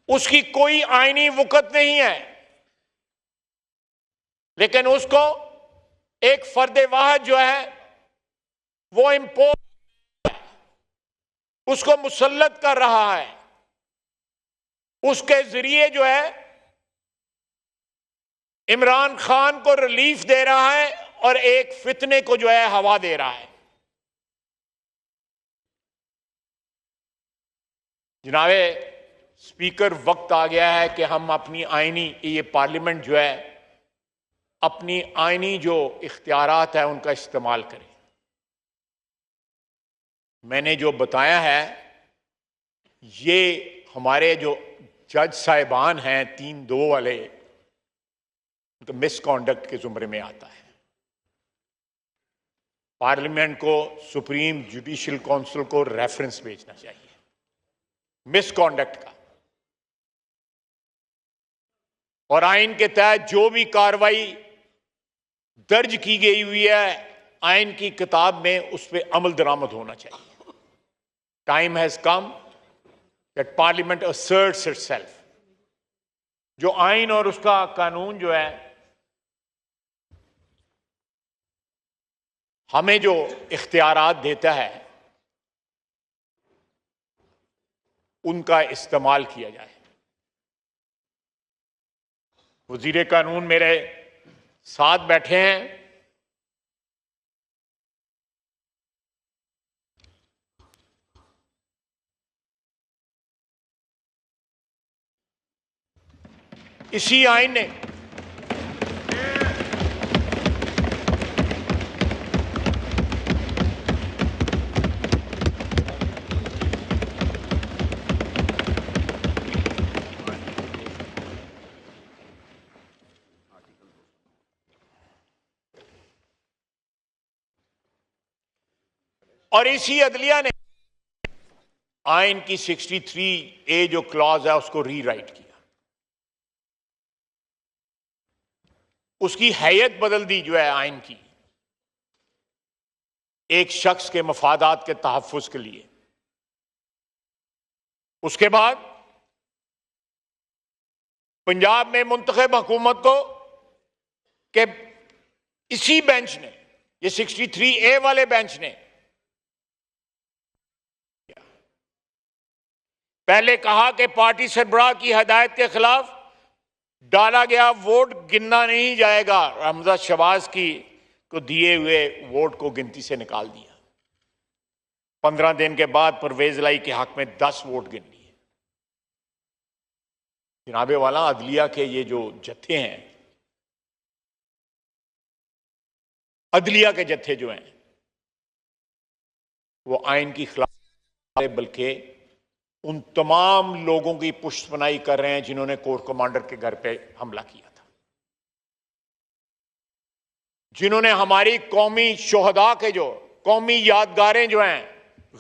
उसकी कोई आईनी वक़्त नहीं है, लेकिन उसको एक फर्द वाहिद जो है वो इम्पोज उसको मुसल्लत कर रहा है, उसके जरिए जो है इमरान खान को रिलीफ दे रहा है और एक फितने को जो है हवा दे रहा है। जनाबे स्पीकर, वक्त आ गया है कि हम अपनी आईनी, ये पार्लियामेंट जो है अपनी आईनी जो इख्तियारात है उनका इस्तेमाल करें। मैंने जो बताया है ये हमारे जो जज साहिबान हैं 3-2 वाले, उनके मिसकॉन्डक्ट के जुमरे में आता है। पार्लियामेंट को सुप्रीम जुडिशियल काउंसिल को रेफरेंस भेजना चाहिए मिसकॉन्डक्ट का, और आइन के तहत जो भी कार्रवाई दर्ज की गई हुई है आइन की किताब में उस पर अमल दरामद होना चाहिए। Time has come that parliament assets itself. जो आइन और उसका कानून जो है हमें जो इख्तियारात देता है उनका इस्तेमाल किया जाए। वजीर कानून मेरे साथ बैठे हैं, इसी आइन ने और इसी अदलिया ने आइन की 63A जो क्लॉज है उसको रीराइट किया, उसकी हैयत बदल दी जो है आइन की, एक शख्स के मफादात के तहफ्फुज के लिए। उसके बाद पंजाब में मुंतखब हुकूमत को कि इसी बेंच ने, ये 63A वाले बेंच ने पहले कहा कि पार्टी सरबराह की हदायत के खिलाफ डाला गया वोट गिनना नहीं जाएगा। हमजा शहबाज की को दिए हुए वोट को गिनती से निकाल दिया। 15 दिन के बाद परवेज लाई के हक में 10 वोट गिन लिए। जनाबे वाला अदलिया के ये जो जत्थे हैं, अदलिया के जत्थे जो हैं वो आइन की खिलाफ बल्कि उन तमाम लोगों की पुष्टपनाही कर रहे हैं जिन्होंने कोर कमांडर के घर पे हमला किया था, जिन्होंने हमारी कौमी शोहदा के जो कौमी यादगारें जो हैं,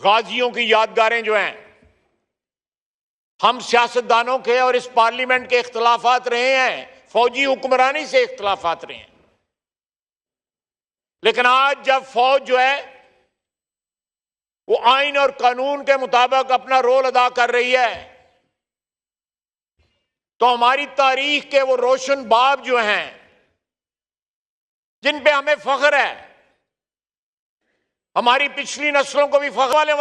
गाजियों की यादगारें जो हैं, हम सियासतदानों के और इस पार्लियामेंट के इख्तलाफात रहे हैं, फौजी हुक्मरानी से इख्तलाफात रहे हैं, लेकिन आज जब फौज जो है वो आइन और कानून के मुताबिक अपना रोल अदा कर रही है तो हमारी तारीख के वो रोशन बाब जो हैं जिन पे हमें फख्र है, हमारी पिछली नस्लों को भी फख्र वाले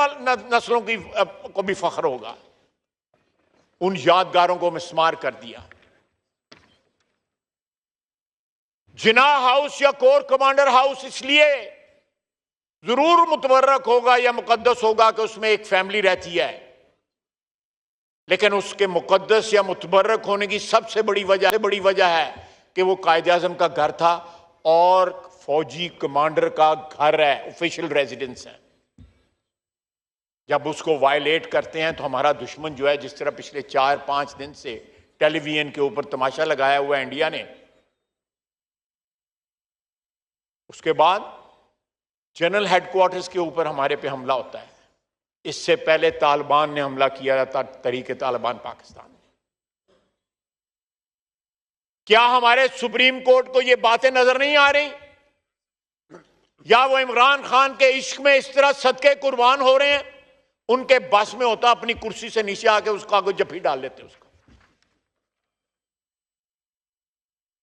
नस्लों की को भी फख्र होगा, उन यादगारों को मिस्मार कर दिया। जिना हाउस या कोर कमांडर हाउस इसलिए जरूर मुतबर्रक होगा या मुकद्दस होगा कि उसमें एक फैमिली रहती है, लेकिन उसके मुकद्दस या मुतबर्रक होने की सबसे बड़ी वजह है कि वो कायदे आज़म का घर था और फौजी कमांडर का घर है, ऑफिशियल रेजिडेंस है। जब उसको वायलेट करते हैं तो हमारा दुश्मन जो है, जिस तरह पिछले 4-5 दिन से टेलीविजन के ऊपर तमाशा लगाया हुआ है इंडिया ने, उसके बाद जनरल हेडक्वार्टर्स के ऊपर हमारे पे हमला होता है। इससे पहले तालिबान ने हमला किया था, तहरीक तालिबान पाकिस्तान ने। क्या हमारे सुप्रीम कोर्ट को ये बातें नजर नहीं आ रही, या वो इमरान खान के इश्क में इस तरह सदके कुर्बान हो रहे हैं? उनके बस में होता अपनी कुर्सी से नीचे आके उसका आगे जफ्फी डाल लेते उसको।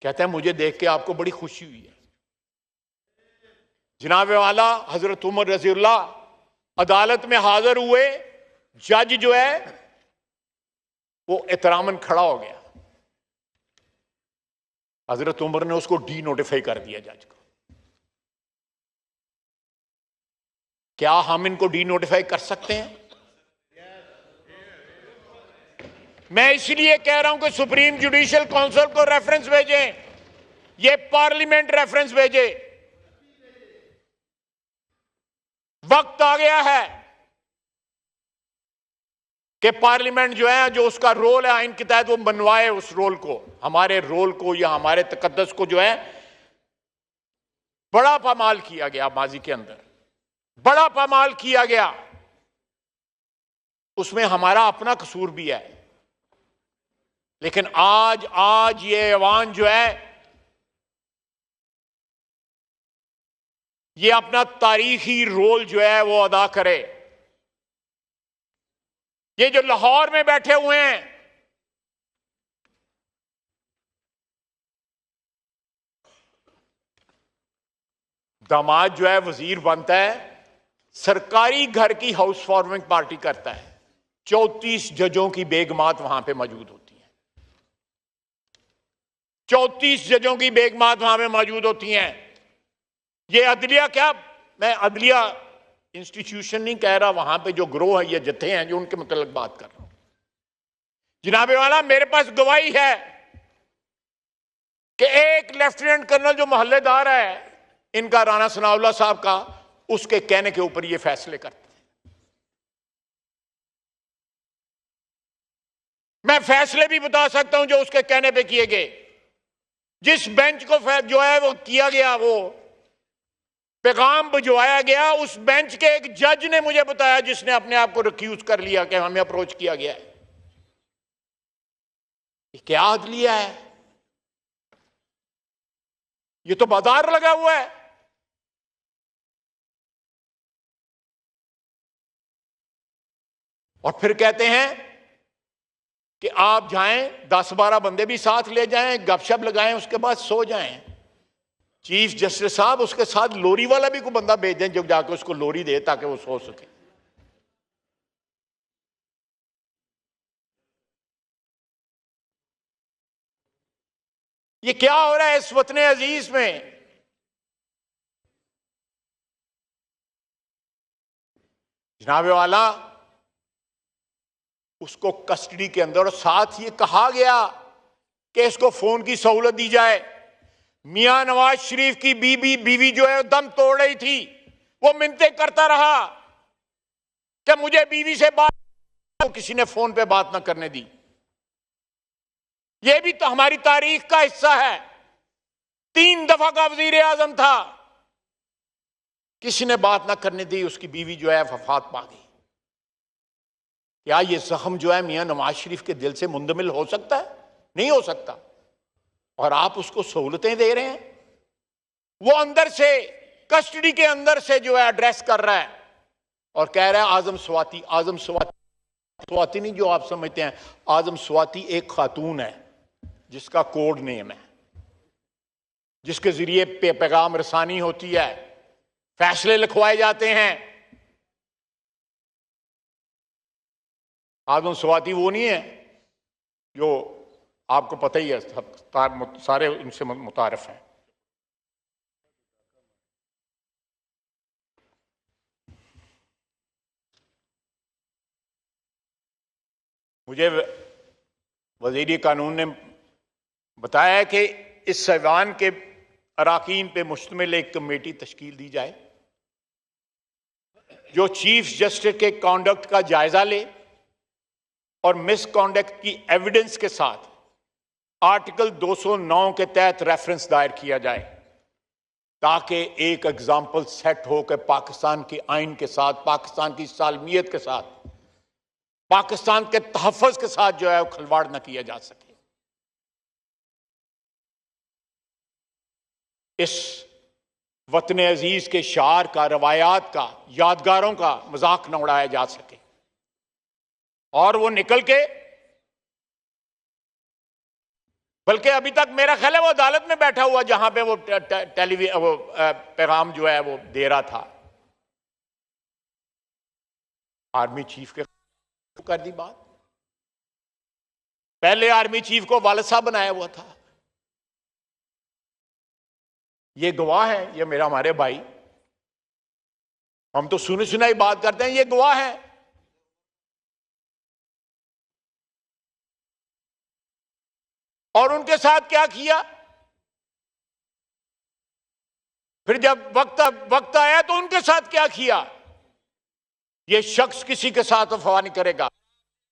कहते हैं मुझे देख के आपको बड़ी खुशी हुई है। जनाब वाला हजरत उमर रज़ियल्लाह अदालत में हाजिर हुए, जज जो है वो एहतरामन खड़ा हो गया। हजरत उमर ने उसको डी नोटिफाई कर दिया जज को। क्या हम इनको डी नोटिफाई कर सकते हैं? मैं इसलिए कह रहा हूं कि सुप्रीम जुडिशियल काउंसिल को रेफरेंस भेजें, ये पार्लियामेंट रेफरेंस भेजे। वक्त आ गया है कि पार्लियामेंट जो है, जो उसका रोल है आइन के तहत, वो बनवाए उस रोल को, हमारे रोल को या हमारे तकद्दस को जो है बड़ा पामाल किया गया माजी के अंदर, बड़ा पामाल किया गया। उसमें हमारा अपना कसूर भी है, लेकिन आज ये ऐवान जो है ये अपना तारीखी रोल जो है वो अदा करे। ये जो लाहौर में बैठे हुए हैं, दामाद जो है वजीर बनता है, सरकारी घर की हाउस वार्मिंग पार्टी करता है, 34 जजों की बेगमात वहां पे मौजूद होती हैं, 34 जजों की बेगमात वहां पे मौजूद होती हैं। ये अदलिया, क्या मैं अदलिया इंस्टीट्यूशन नहीं कह रहा, वहां पे जो ग्रोह है, ये जत्थे हैं जो उनके मतलब बात कर रहा हूं। जनाबे वाला, मेरे पास गवाही है कि एक लेफ्टिनेंट कर्नल जो मोहल्लेदार है इनका, राणा सनाउल्लाह साहब का, उसके कहने के ऊपर ये फैसले करते हैं। मैं फैसले भी बता सकता हूं जो उसके कहने पे किए गए। जिस बेंच को जो है वो किया गया, वो पैगाम भिजवाया गया, उस बेंच के एक जज ने मुझे बताया, जिसने अपने आप को रिक्यूज कर लिया कि हमें अप्रोच किया गया है। ये क्या अदलिया है? ये तो बाजार लगा हुआ है। और फिर कहते हैं कि आप जाएं, 10-12 बंदे भी साथ ले जाएं, गपशप लगाएं, उसके बाद सो जाएं। चीफ जस्टिस साहब, उसके साथ लोरी वाला भी कोई बंदा भेज दें जो जाके उसको लोरी दे ताकि वो सो सके। ये क्या हो रहा है इस वतन अजीज में? जनाबे वाला, उसको कस्टडी के अंदर, और साथ ये कहा गया कि इसको फोन की सहूलत दी जाए। मियां नवाज शरीफ की बीवी जो है दम तोड़ रही थी, वो मिन्नतें करता रहा कि मुझे बीवी से बात, तो किसी ने फोन पे बात ना करने दी। ये भी तो हमारी तारीख का हिस्सा है। 3 दफा का वजीर आजम था, किसी ने बात ना करने दी, उसकी बीवी जो है वफात पा गई। क्या ये जख्म जो है मियां नवाज शरीफ के दिल से मुंदमिल हो सकता है? नहीं हो सकता। और आप उसको सहूलतें दे रहे हैं। वो अंदर से, कस्टडी के अंदर से जो है एड्रेस कर रहा है और कह रहा है आजम स्वाति। आजम स्वाति नहीं जो आप समझते हैं, आजम स्वाति एक खातून है जिसका कोड नेम है, जिसके जरिए पैगाम रसानी होती है, फैसले लिखवाए जाते हैं। आजम स्वाति वो नहीं है जो आपको पता ही है, सारे इनसे मुतारिफ हैं। मुझे वज़ीर कानून ने बताया कि इस ऐवान के अराकीन पे मुश्तमिल एक कमेटी तश्कील दी जाए जो चीफ जस्टिस के कॉन्डक्ट का जायजा ले और मिसकॉन्डक्ट की एविडेंस के साथ आर्टिकल 209 के तहत रेफरेंस दायर किया जाए, ताकि एक एग्जाम्पल सेट हो कि पाकिस्तान के आइन के साथ, पाकिस्तान की सालमियत के साथ, पाकिस्तान के तहफ़्फ़ुज़ के साथ जो है वो खिलवाड़ न किया जा सके। इस वतन अजीज के शार का, रवायात का, यादगारों का मजाक न उड़ाया जा सके और वो निकल के बल्कि अभी तक मेरा ख्याल है वो अदालत में बैठा हुआ जहां पे वो पैगाम जो है वो दे रहा था। आर्मी चीफ के कर दी बात। पहले आर्मी चीफ को वालिद साहब बनाया हुआ था। ये गवाह है, ये मेरा हमारे भाई, हम तो सुनी सुनाई बात करते हैं, ये गवाह है। और उनके साथ क्या किया? फिर जब वक्त आया तो उनके साथ क्या किया? ये शख्स किसी के साथ वफा नहीं करेगा।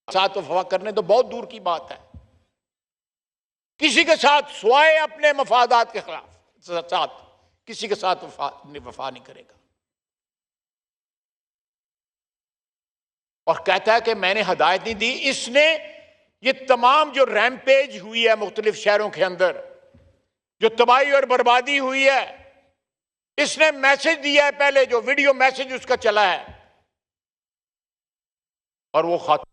साथ वफा करने तो बहुत दूर की बात है, किसी के साथ स्वाए अपने मफादात के खिलाफ साथ किसी के साथ वफा नहीं करेगा। और कहता है कि मैंने हदायत नहीं दी। इसने ये तमाम जो रैम्पेज हुई है मुख्तलिफ शहरों के अंदर, जो तबाही और बर्बादी हुई है, इसने मैसेज दिया है। पहले जो वीडियो मैसेज उसका चला है, और वो खत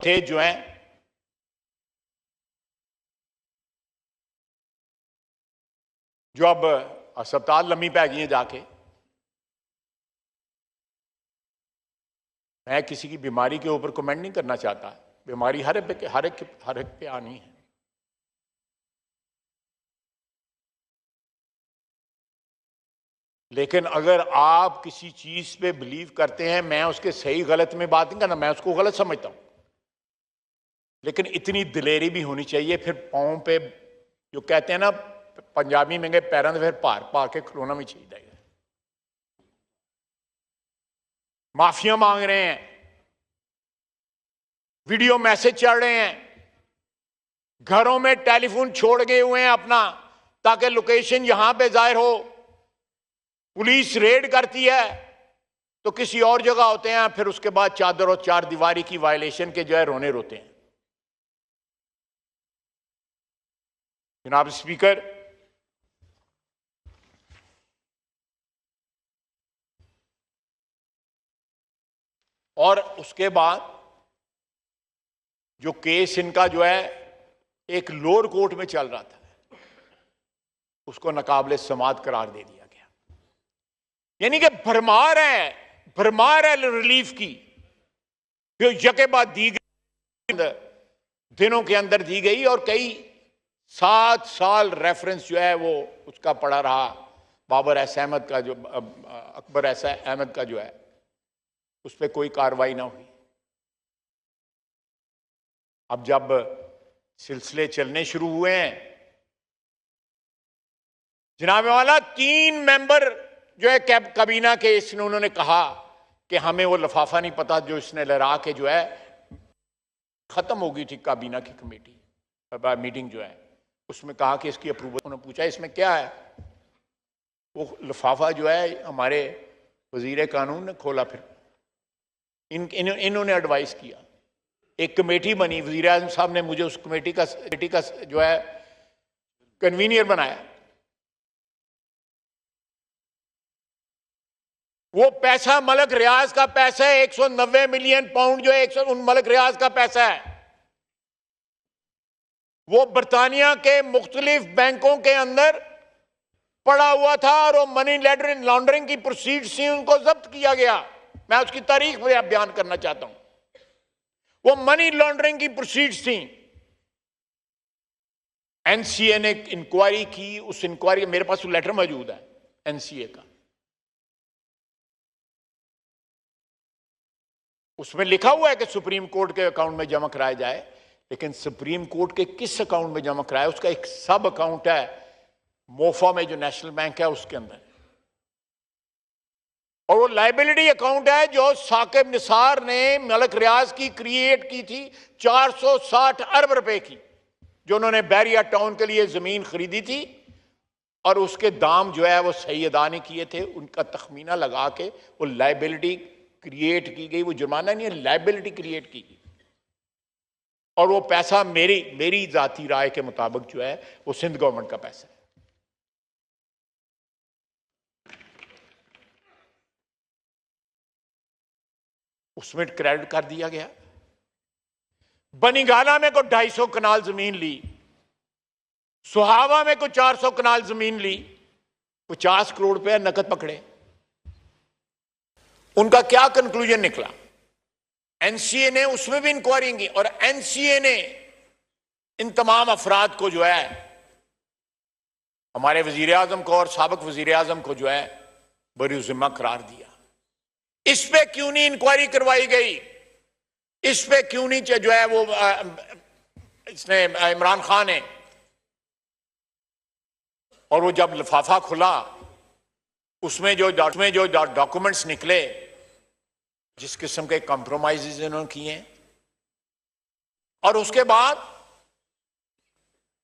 थे जो हैं जो अब अस्पताल लम्बी पै गई हैं जाके। मैं किसी की बीमारी के ऊपर कमेंट नहीं करना चाहता, बीमारी हर एक पे आनी है। लेकिन अगर आप किसी चीज पे बिलीव करते हैं, मैं उसके सही गलत में बात नहीं करना, मैं उसको गलत समझता हूं, लेकिन इतनी दिलेरी भी होनी चाहिए। फिर पांव पे जो कहते हैं ना पंजाबी में, पैरों से फिर भार पा के खलोना भी चाहिए। माफिया मांग रहे हैं, वीडियो मैसेज चल रहे हैं, घरों में टेलीफोन छोड़ गए हुए हैं अपना, ताकि लोकेशन यहां पे जाहिर हो। पुलिस रेड करती है तो किसी और जगह होते हैं, फिर उसके बाद चादर और चार दीवारी की वायलेशन के जो है रोने रोते हैं। जनाब स्पीकर, और उसके बाद जो केस इनका जो है एक लोअर कोर्ट में चल रहा था, उसको नाकाबिले समाअत करार दे दिया गया। यानी कि भरमार है रिलीफ की, जो यके बाद दी गई दिनों के अंदर दी गई। और कई 7 साल रेफरेंस जो है वो उसका पड़ा रहा। बाबर एस अहमद का जो अकबर एस अहमद का जो है उस पर कोई कार्रवाई ना हुई। अब जब सिलसिले चलने शुरू हुए हैं, जनाब वाला 3 मेंबर जो है काबीना के, इसने उन्होंने कहा कि हमें वो लिफाफा नहीं पता जो इसने लहरा के जो है खत्म हो गई थी काबीना की कमेटी मीटिंग जो है, उसमें कहा कि इसकी अप्रूवल। उन्होंने पूछा इसमें क्या है, वो लिफाफा जो है हमारे वजीर कानून ने खोला। फिर इन्होंने एडवाइस किया, एक कमेटी बनी, वजीर आज़म साहब ने मुझे उस कमेटी का जो है कन्वीनियर बनाया। वो पैसा मलक रियाज का पैसा है, 190 मिलियन पाउंड जो है उन मलक रियाज का पैसा है। वो बरतानिया के मुख्तलिफ बैंकों के अंदर पड़ा हुआ था, और वो मनी लॉन्ड्रिंग की प्रोसीड्स थी, उनको जब्त किया गया। मैं उसकी तारीख में बयान करना चाहता हूं। वो मनी लॉन्ड्रिंग की प्रोसीड्स थी। एनसीए ने इंक्वायरी की, उस इंक्वायरी मेरे पास लेटर मौजूद है एनसीए का, उसमें लिखा हुआ है कि सुप्रीम कोर्ट के अकाउंट में जमा कराया जाए, लेकिन सुप्रीम कोर्ट के किस अकाउंट में जमा कराया, उसका एक सब अकाउंट है मोफा में जो नेशनल बैंक है उसके अंदर, और वो लाइबिलिटी अकाउंट है जो साकिब निसार ने मलक रियाज की क्रिएट की थी 460 अरब रुपए की, जो उन्होंने बैरिया टाउन के लिए जमीन खरीदी थी, और उसके दाम जो है वो सही अदा नहीं किए थे। उनका तखमीना लगा के वो लाइबिलिटी क्रिएट की गई, वो जुर्माना नहीं है, लाइबिलिटी क्रिएट की गई। और वो पैसा मेरी जाती राय के मुताबिक जो है वो सिंध गवर्नमेंट का पैसा है। उसमें क्रेडिट कर दिया गया। बनीगाला में को 250 कनाल जमीन ली, सुहावा में कुछ 400 कनाल जमीन ली, 50 करोड़ रुपए नकद पकड़े। उनका क्या कंक्लूजन निकला? एनसीए ने उसमें भी इंक्वायरी की और एनसीए ने इन तमाम अफराद को जो है, हमारे वजीर आजम को और साबिक वजीर आजम को जो है बरी जिम्मा करार दिया। इस पे क्यों नहीं इंक्वायरी करवाई गई? इस पे क्यों नहीं जो है वो इसने इमरान खान ने, और वो जब लिफाफा खुला उसमें जो डॉक्यूमेंट्स निकले, जिस किस्म के कॉम्प्रोमाइजेस इन्होंने किए हैं, और उसके बाद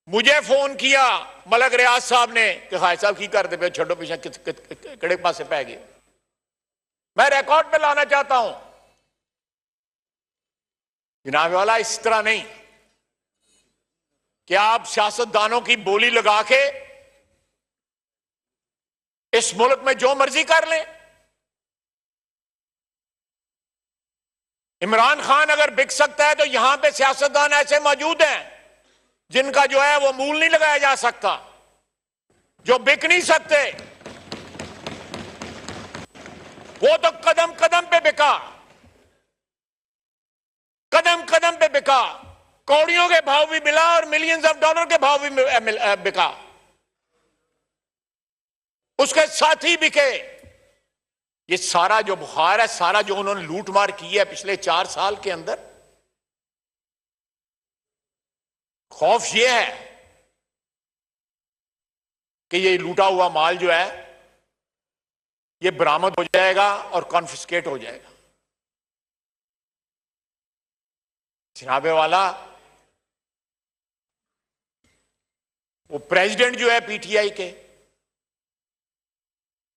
मुझे फोन किया मलक रियाज साहब ने कि खाई साहब की कर दे पे छोड़ो पीछे कड़े पास से पै गए। मैं रिकॉर्ड पे लाना चाहता हूं जनाब वाला, इस तरह नहीं कि आप सियासतदानों की बोली लगा के इस मुल्क में जो मर्जी कर लें। इमरान खान अगर बिक सकता है तो यहां पे सियासतदान ऐसे मौजूद हैं जिनका जो है वो मूल नहीं लगाया जा सकता, जो बिक नहीं सकते। वो तो कदम कदम पे बिका, कदम कदम पे बिका, कौड़ियों के भाव भी मिला और मिलियंस ऑफ डॉलर के भाव भी बिका, उसके साथी बिके। ये सारा जो बुखार है, सारा जो उन्होंने लूट मार की है पिछले 4 साल के अंदर, खौफ ये है कि ये लूटा हुआ माल जो है ये बरामद हो जाएगा और कॉन्फिस्केट हो जाएगा। जनाबे वाला, वो प्रेसिडेंट जो है पीटीआई के,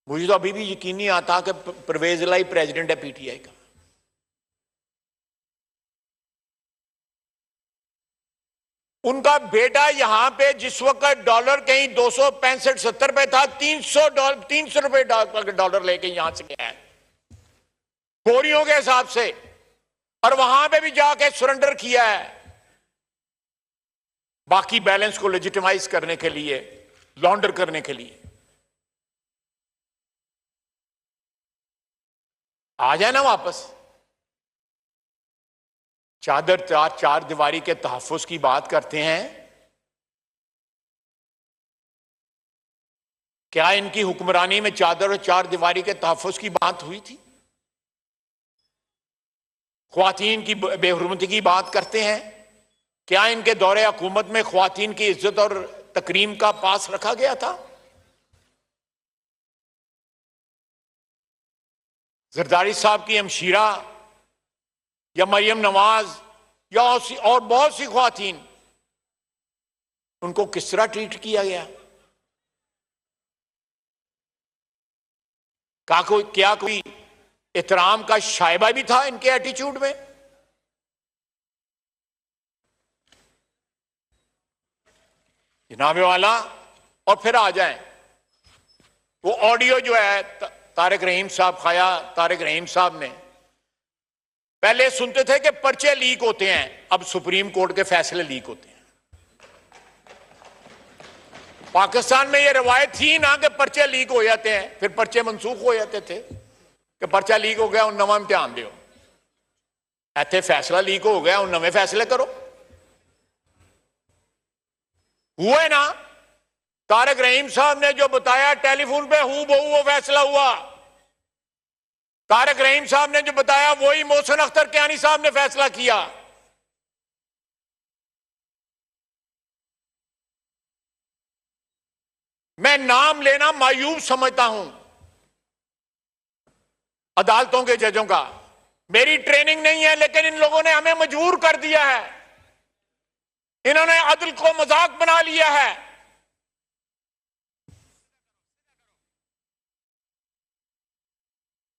मुझे तो अभी भी यकीन नहीं आता कि परवेज इलाही प्रेसिडेंट है पीटीआई का। उनका बेटा यहां पे जिस वक्त डॉलर कहीं 265-70 पे था, 300 रुपए डॉलर लेके यहां से गया है बोरियों के हिसाब से, और वहां पे भी जाके सरेंडर किया है बाकी बैलेंस को लेजिटिमाइज करने के लिए, लॉन्डर करने के लिए। आ जाए ना वापस। चार दीवारी के तहफ्फुज की बात करते हैं, क्या इनकी हुक्मरानी में चादर और चार दीवारी के तहफ्फुज की बात हुई थी? ख्वातीन की बेहुरमती की बात करते हैं, क्या इनके दौरे हुकूमत में ख्वातीन की इज्जत और तकरीम का पास रखा गया था? जरदारी साहब की हमशीरा या मरियम नवाज या और बहुत सी ख्वातीन, उनको किस तरह ट्रीट किया गया? क्या कोई एहतराम का शायबा भी था इनके एटीट्यूड में? जनाबे वाला, और फिर आ जाएं वो ऑडियो जो है तारिक रहीम साहब ने, पहले सुनते थे कि पर्चे लीक होते हैं, अब सुप्रीम कोर्ट के फैसले लीक होते हैं। पाकिस्तान में यह रवायत थी ना कि पर्चे लीक हो जाते हैं, फिर पर्चे मनसूख हो जाते थे कि पर्चा लीक हो गया उन नवा इम्तिहान दो, इत्थे फैसला लीक हो गया उन नवे फैसले करो। हुए ना? तारिक रहीम साहब ने जो बताया टेलीफोन पे हूबहू वो फैसला हुआ। तारिक रहीम साहब ने जो बताया वही मोहसिन अख्तर कियानी साहब ने फैसला किया। मैं नाम लेना मायूब समझता हूं अदालतों के जजों का। मेरी ट्रेनिंग नहीं है, लेकिन इन लोगों ने हमें मजबूर कर दिया है। इन्होंने अदल को मजाक बना लिया है।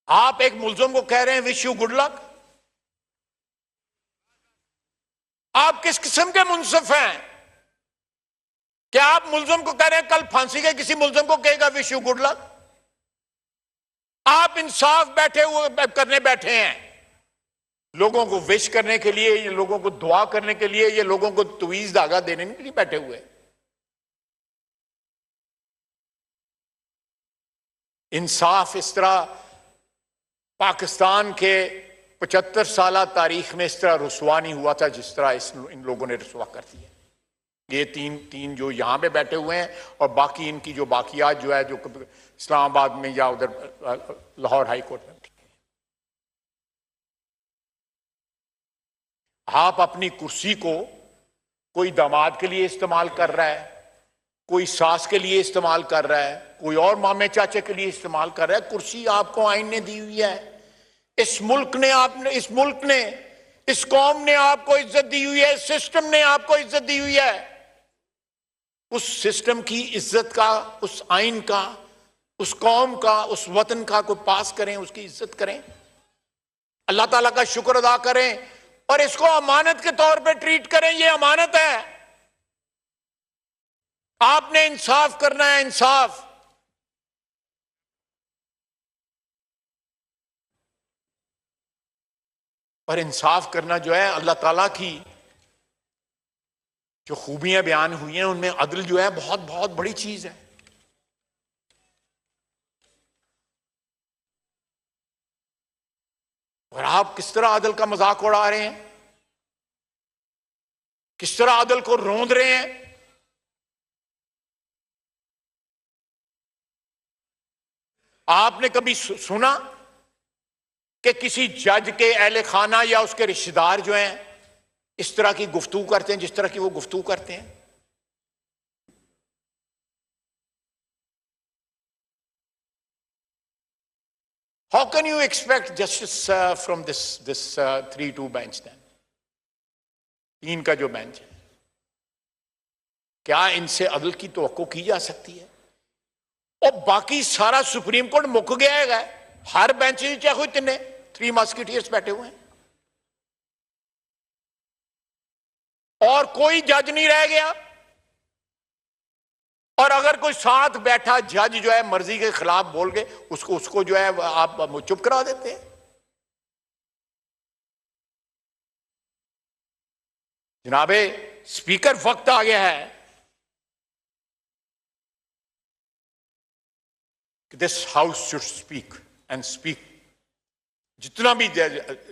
आप एक मुल्जिम को कह रहे हैं विश यू गुड लक। आप किस किस्म के मुंसिफ हैं? क्या आप मुल्जिम को कह रहे हैं कल फांसी के किसी मुल्जिम को कहेगा विश यू गुड लक? आप इंसाफ करने बैठे हैं, लोगों को विश करने के लिए, ये लोगों को दुआ करने के लिए, ये लोगों को तवीज धागा देने के लिए बैठे हुए। इंसाफ इस तरह पाकिस्तान के 75 साल तारीख में इस तरह रुसवा नहीं हुआ था जिस तरह इन लोगों ने रुसवा कर दिया। ये तीन जो यहां पे बैठे हुए हैं और बाकी इनकी जो बाकियात जो है जो इस्लामाबाद में या उधर लाहौर हाई कोर्ट में। आप अपनी कुर्सी को कोई दामाद के लिए इस्तेमाल कर रहा है, कोई सास के लिए इस्तेमाल कर रहा है, कोई और मामे चाचे के लिए इस्तेमाल कर रहा है। कुर्सी आपको आइन ने दी हुई है। इस मुल्क ने इस कौम ने आपको इज्जत दी हुई है, सिस्टम ने आपको इज्जत दी हुई है। उस सिस्टम की इज्जत का, उस आइन का, उस कौम का, उस वतन का कोई पास करें, उसकी इज्जत करें, अल्लाह ताला का शुक्र अदा करें और इसको अमानत के तौर पे ट्रीट करें। ये अमानत है। आपने इंसाफ करना है, इंसाफ। और इंसाफ करना जो है अल्लाह ताला की जो खूबियां बयान हुई हैं उनमें अदल जो है बहुत बहुत बड़ी चीज है। और आप किस तरह अदल का मजाक उड़ा रहे हैं, किस तरह अदल को रोंद रहे हैं। आपने कभी सुना कि किसी जज के अहले खाना या उसके रिश्तेदार जो हैं इस तरह की गुफ्तगू करते हैं जिस तरह की वो गुफ्तगू करते हैं? How can you expect justice from this 3-2 bench then? 3 का जो बेंच है, क्या इनसे अदल की तवक्को की जा सकती है? और बाकी सारा सुप्रीम कोर्ट मुक गया है। हर बेंच चाहे कोई 3 मस्किटियर्स बैठे हुए हैं और कोई जज नहीं रह गया। और अगर कोई साथ बैठा जज जो है मर्जी के खिलाफ बोल के उसको जो है आप चुप करा देते हैं। जनाबे स्पीकर, वक्त आ गया है कि this house should speak and speak. जितना भी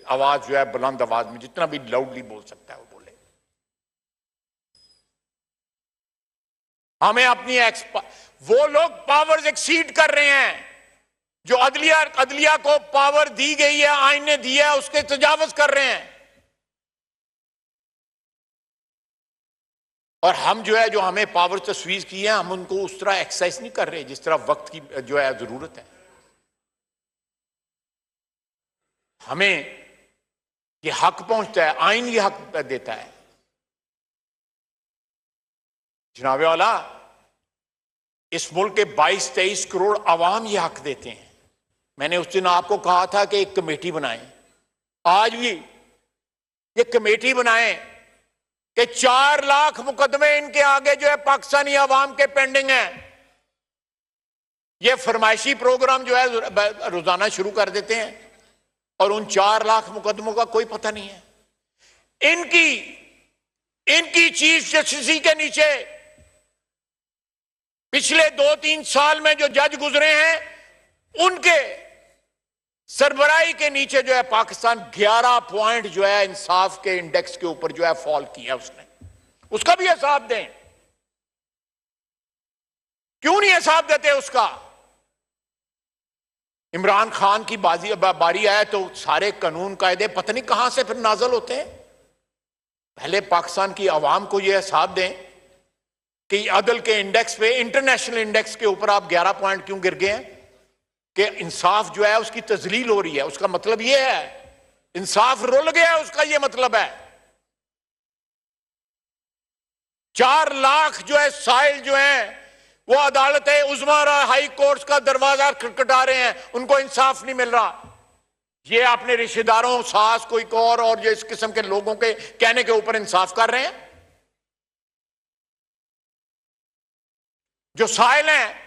आवाज जो है बुलंद आवाज में जितना भी लाउडली बोल सकता है वो बोले। हमें अपनी वो लोग पावर्स एक्सीड कर रहे हैं जो अदलिया को पावर दी गई है, आइन ने दिया है, उसके तजावुज कर रहे हैं। और हम जो है जो हमें पावर तस्वीर की है हम उनको उस तरह एक्सरसाइज नहीं कर रहे जिस तरह वक्त की जो है जरूरत है। हमें ये हक पहुंचता है, आइन ये हक देता है। जनाबे वाला, इस मुल्क के 22-23 करोड़ अवाम ये हक देते हैं। मैंने उस दिन आपको कहा था कि एक कमेटी बनाएं। आज भी ये कमेटी बनाएं कि 4 लाख मुकदमे इनके आगे जो है पाकिस्तानी अवाम के पेंडिंग हैं। ये फरमाइशी प्रोग्राम जो है रोजाना शुरू कर देते हैं और उन 4 लाख मुकदमों का कोई पता नहीं है। इनकी चीफ जस्टिस के नीचे पिछले 2-3 साल में जो जज गुजरे हैं उनके सरबराही के नीचे जो है पाकिस्तान 11 पॉइंट जो है इंसाफ के इंडेक्स के ऊपर जो है फॉल किया उसने। उसका भी हिसाब दें। क्यों नहीं हिसाब देते उसका? इमरान खान की बारी आए तो सारे कानून कायदे पता नहीं कहां से फिर नाजल होते हैं। पहले पाकिस्तान की आवाम को यह हिसाब दें कि अदल के इंडेक्स पे, इंटरनेशनल इंडेक्स के ऊपर आप 11 पॉइंट क्यों गिर गए हैं? कि इंसाफ जो है उसकी तजलील हो रही है। उसका मतलब यह है इंसाफ रुल गया है, उसका यह मतलब है। 4 लाख जो है साइल जो है वो अदालत उज़्मा और हाई कोर्ट का दरवाजा खटखटा रहे हैं, उनको इंसाफ नहीं मिल रहा। ये अपने रिश्तेदारों, सास, कोई और जो इस किस्म के लोगों के कहने के ऊपर इंसाफ कर रहे हैं। जो साइल हैं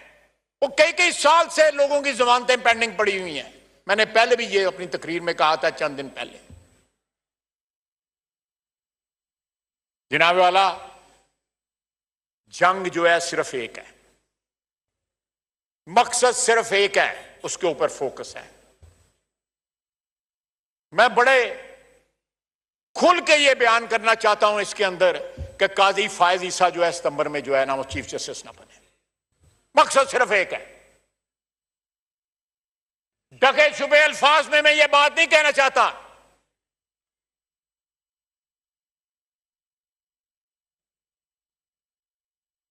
वो कई साल से लोगों की जमानतें पेंडिंग पड़ी हुई हैं। मैंने पहले भी ये अपनी तकरीर में कहा था चंद दिन पहले। जनाब वाला, जंग जो है सिर्फ एक है, मकसद सिर्फ एक है, उसके ऊपर फोकस है। मैं बड़े खुल के ये बयान करना चाहता हूं इसके अंदर कि काजी फायज ईसा जो है सितंबर में जो है ना वो चीफ जस्टिस ना बने। मकसद सिर्फ एक है। ढके छुपे अल्फाज में मैं ये बात नहीं कहना चाहता।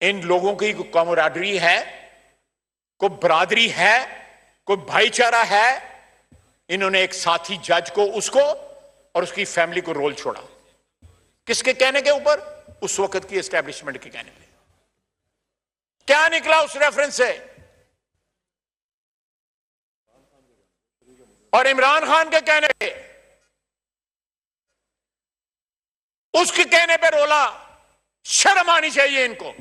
इन लोगों की कोई कमराडरी है, कोई बरादरी है, कोई भाईचारा है। इन्होंने एक साथी जज को, उसको और उसकी फैमिली को रोल छोड़ा। किसके कहने के ऊपर? उस वक्त की एस्टैब्लिशमेंट के कहने पे। क्या निकला उस रेफरेंस से? और इमरान खान के कहने पे, उसके कहने पे रोला। शर्म आनी चाहिए इनको।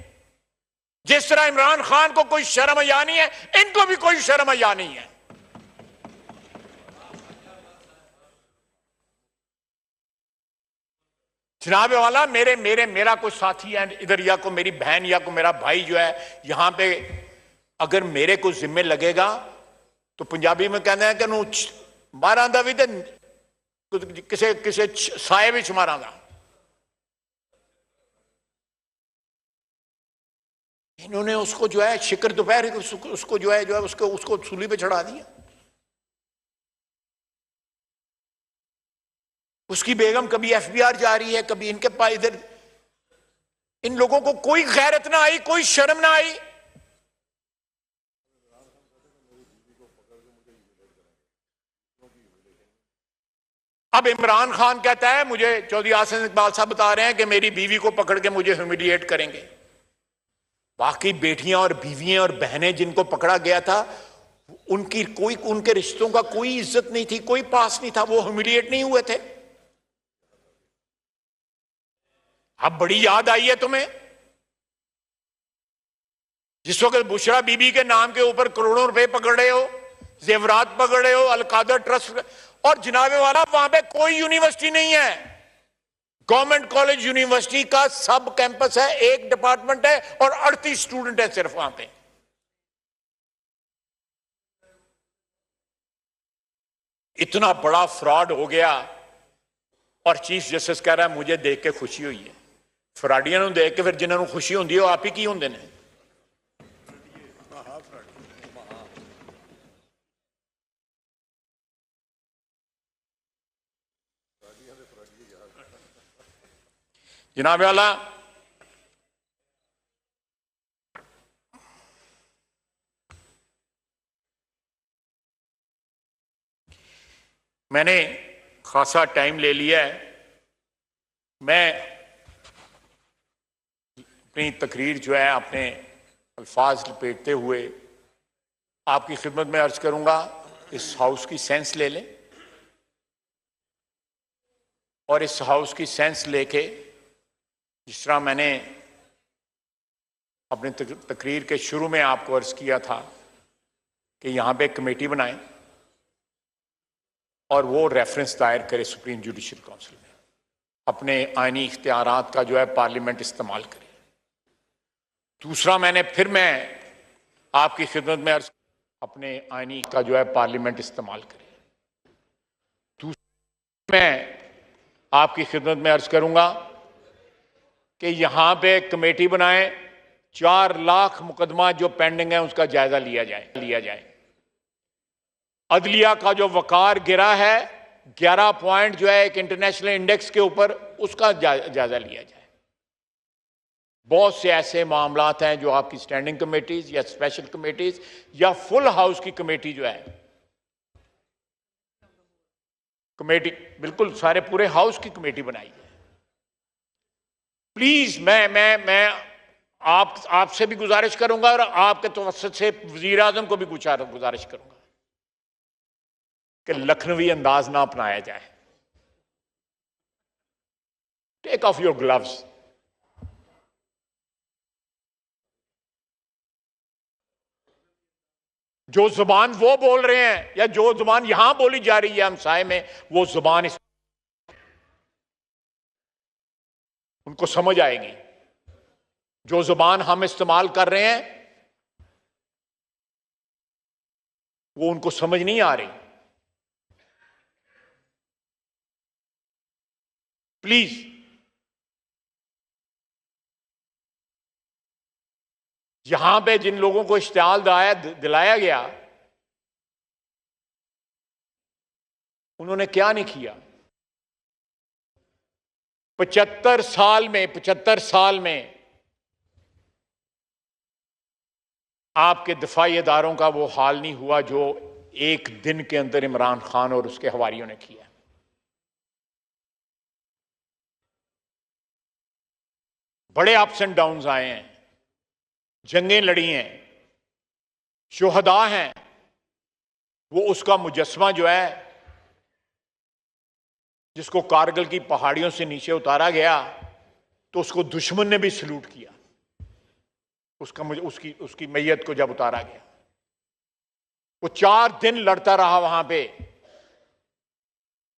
जिस तरह इमरान खान को कोई शर्म या नहीं है, इनको भी कोई शर्म या नहीं है। जनाब वाला, मेरा कोई साथी है इधर, या को मेरी बहन या को मेरा भाई जो है यहां पे, अगर मेरे को जिम्मे लगेगा तो पंजाबी में कहते हैं कि मारा भी तो किसे साए विच मारा। इन्होंने उसको जो है शिकर दोपहर उसको जो है उसको सूली पे चढ़ा दिया। उसकी बेगम कभी एफबीआर जा रही है, कभी इनके पास इधर। इन लोगों को कोई गैरत ना आई, कोई शर्म ना आई। अब इमरान खान कहता है, मुझे चौधरी आसिफ इकबाल साहब बता रहे हैं कि मेरी बीवी को पकड़ के मुझे ह्यूमिलिएट करेंगे। बाकी बेटियां और बीवियां और बहनें जिनको पकड़ा गया था, उनके रिश्तों का कोई इज्जत नहीं थी, कोई पास नहीं था, वो ह्यूमिलिएट नहीं हुए थे। अब बड़ी याद आई है तुम्हें, जिस वक्त बुशरा बीबी के नाम के ऊपर करोड़ों रुपए पकड़े हो, जेवरात पकड़े हो, अलकादर ट्रस्ट। और जनाबे वाला, वहां पे कोई यूनिवर्सिटी नहीं है। गवर्नमेंट कॉलेज यूनिवर्सिटी का सब कैंपस है, एक डिपार्टमेंट है और 38 स्टूडेंट है सिर्फ वहां पे। इतना बड़ा फ्रॉड हो गया और चीफ जस्टिस कह रहा है मुझे देख के खुशी हुई है। फ्रॉडियां ਨੂੰ देख के फिर जिन्होंने खुशी होती है वो आप ही की होंगे ने। जनाब वाला, मैंने खासा टाइम ले लिया है। मैं अपनी तकरीर जो है अपने अल्फाज लपेटते हुए आपकी खिदमत में अर्ज करूंगा, इस हाउस की सेंस ले लें और इस हाउस की सेंस लेके, जिस तरह मैंने अपनी तकरीर के शुरू में आपको अर्ज किया था कि यहाँ पे कमेटी बनाएं और वो रेफरेंस दायर करे सुप्रीम जुडिशल काउंसिल में, अपने आईनी इख्तियारात का जो है पार्लियामेंट इस्तेमाल करे। दूसरा, मैं आपकी खिदमत में अर्ज, अपने आईनी का जो है पार्लियामेंट इस्तेमाल करे। दूसरा, मैं आपकी खिदमत में अर्ज करूंगा कि यहां पे कमेटी बनाएं, 4 लाख मुकदमा जो पेंडिंग है उसका जायजा लिया जाए। अदलिया का जो वकार गिरा है 11 पॉइंट जो है एक इंटरनेशनल इंडेक्स के ऊपर, उसका जायजा लिया जाए। बहुत से ऐसे मामलात हैं जो आपकी स्टैंडिंग कमेटीज या स्पेशल कमेटीज या फुल हाउस की कमेटी जो है, कमेटी बिल्कुल सारे पूरे हाउस की कमेटी बनाई है। प्लीज मैं आपसे भी गुजारिश करूंगा और आपके तवस्सुत से वजीर आजम को भी गुजारिश करूंगा कि लखनवी अंदाज ना अपनाया जाए। Take off your gloves. जो जुबान वो बोल रहे हैं या जो जुबान यहां बोली जा रही है हमसाए में, वो जुबान उनको समझ आएगी। जो जुबान हम इस्तेमाल कर रहे हैं वो उनको समझ नहीं आ रही। प्लीज यहां पे जिन लोगों को इश्तिहाल दिलाया गया, उन्होंने क्या नहीं किया। 75 साल में आपके दिफाई इदारों का वो हाल नहीं हुआ जो एक दिन के अंदर इमरान खान और उसके हवारियों ने किया। बड़े अप्स एंड डाउन्स आए हैं, जंगें लड़ी हैं, शुहदा हैं। वो उसका मुजस्मा जो है, जिसको कारगिल की पहाड़ियों से नीचे उतारा गया, तो उसको दुश्मन ने भी सलूट किया। उसकी मैयत को जब उतारा गया, वो 4 दिन लड़ता रहा वहां पे,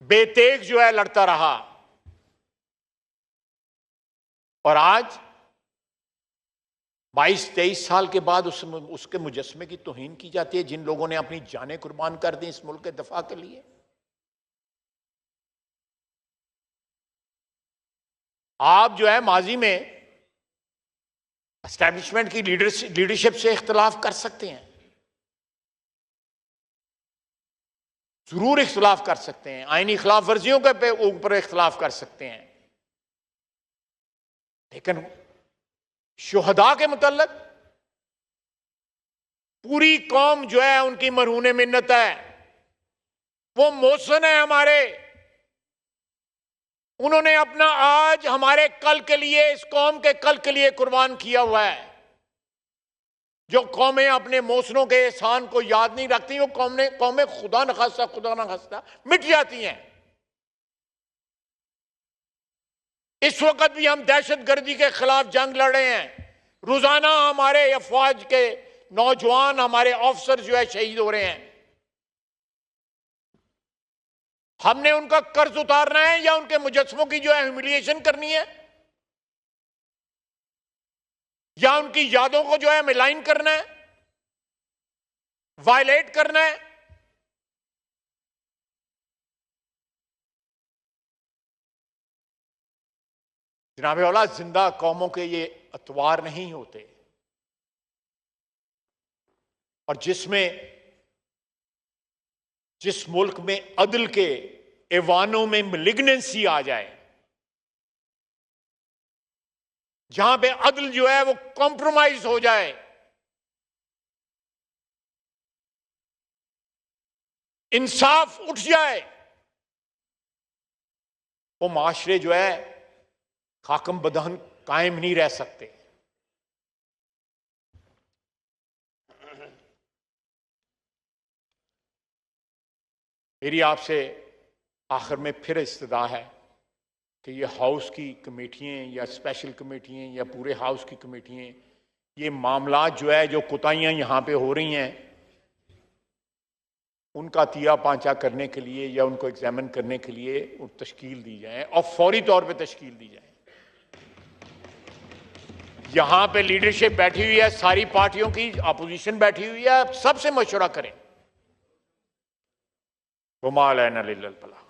बेतेग जो है लड़ता रहा। और आज 22-23 साल के बाद उसके मुजस्मे की तौहीन की जाती है, जिन लोगों ने अपनी जानें कुर्बान कर दी इस मुल्क के दफा के लिए। आप जो है माजी में एस्टैब्लिशमेंट की लीडरशिप से इख्तिलाफ कर सकते हैं, जरूर इख्तिलाफ कर सकते हैं, आईनी खिलाफ वर्जियों के ऊपर इख्तिलाफ कर सकते हैं, लेकिन शुहदा के मुतल्लिक पूरी कौम जो है उनकी मरहून मिन्नत है। वो मोहसिन है हमारे, उन्होंने अपना आज हमारे कल के लिए, इस कौम के कल के लिए कुर्बान किया हुआ है। जो कौमें अपने मोहसिनों के एहसान को याद नहीं रखती, वो कौमें खुदा न खास्ता मिट जाती हैं। इस वक्त भी हम दहशतगर्दी के खिलाफ जंग लड़ रहे हैं। रोजाना हमारे अफवाज के नौजवान, हमारे ऑफिसर जो है शहीद हो रहे हैं। हमने उनका कर्ज उतारना है या उनके मुजस्मों की जो है ह्यूमिलिएशन करनी है, या उनकी यादों को जो है मिलाइन करना है, वायलेट करना है? जनाब औला, जिंदा कौमों के ये अतवार नहीं होते, और जिस मुल्क में अदल के ऐवानों में मैलिग्नेंसी आ जाए, जहां पे अदल जो है वो कॉम्प्रोमाइज हो जाए, इंसाफ उठ जाए, वो माशरे जो है खाकम बदहन कायम नहीं रह सकते। मेरी आपसे आखिर में फिर इस्तदा है कि ये हाउस की कमेटियाँ या स्पेशल कमेटियाँ या पूरे हाउस की कमेटियाँ, ये मामला जो है, जो कोताहियाँ यहाँ पे हो रही हैं, उनका तिया पांचा करने के लिए या उनको एग्जामिन करने के लिए तश्कील दी जाए, और फौरी तौर पे तश्कील दी जाए। यहाँ पे लीडरशिप बैठी हुई है, सारी पार्टियों की अपोजिशन बैठी हुई है, सबसे मशवरा करें। वमा अलैना इल्लल बलाग।